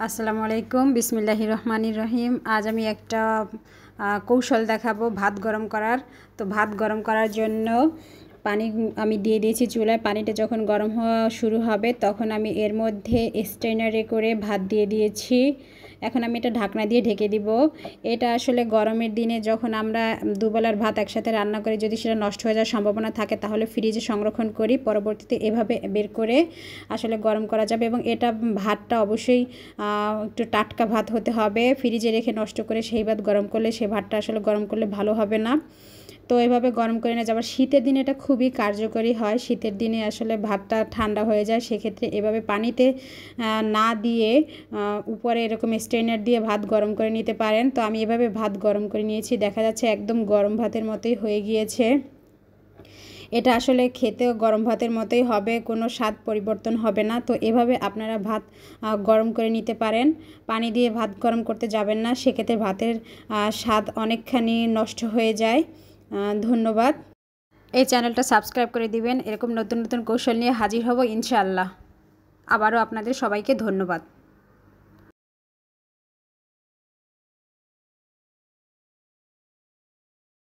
আসসালামু আলাইকুম বিসমিল্লাহির রহমানির রহিম। আজ আমি একটা কৌশল দেখাবো ভাত গরম করার। তো ভাত গরম করার জন্য পানি আমি দিয়ে দিয়েছি চুলায়। পানিটা যখন গরম হওয়া শুরু হবে তখন আমি এর মধ্যে স্ট্রেনারে করে ভাত দিয়ে দিয়েছি। এখন আমি এটা ঢাকনা দিয়ে ঢেকে দিব। এটা আসলে গরমের দিনে যখন আমরা দুবেলার ভাত একসাথে রান্না করি, যদি সেটা নষ্ট হয়ে যাওয়ার সম্ভাবনা থাকে তাহলে ফ্রিজে সংরক্ষণ করি, পরবর্তীতে এভাবে বের করে আসলে গরম করা যাবে। এবং এটা ভাতটা অবশ্যই একটু টাটকা ভাত হতে হবে। ফ্রিজে রেখে নষ্ট করে সেই ভাত গরম করলে সে ভাতটা আসলে গরম করলে ভালো হবে না। তো এভাবে গরম করে নিয়ে যাবার, শীতের দিনে এটা খুবই কার্যকরী হয়। শীতের দিনে আসলে ভাতটা ঠান্ডা হয়ে যায়, সেক্ষেত্রে এভাবে পানিতে না দিয়ে উপরে এরকম স্ট্রেনার দিয়ে ভাত গরম করে নিতে পারেন। তো আমি এভাবে ভাত গরম করে নিয়েছি, দেখা যাচ্ছে একদম গরম ভাতের মতোই হয়ে গিয়েছে। এটা আসলে খেতেও গরম ভাতের মতোই হবে, কোনো স্বাদ পরিবর্তন হবে না। তো এভাবে আপনারা ভাত গরম করে নিতে পারেন। পানি দিয়ে ভাত গরম করতে যাবেন না, সেক্ষেত্রে ভাতের স্বাদ অনেকখানি নষ্ট হয়ে যায়। ধন্যবাদ। এই চ্যানেলটা সাবস্ক্রাইব করে দিবেন। এরকম নতুন নতুন কৌশল নিয়ে হাজির হব ইনশাআল্লাহ। আবারও আপনাদের সবাইকে ধন্যবাদ।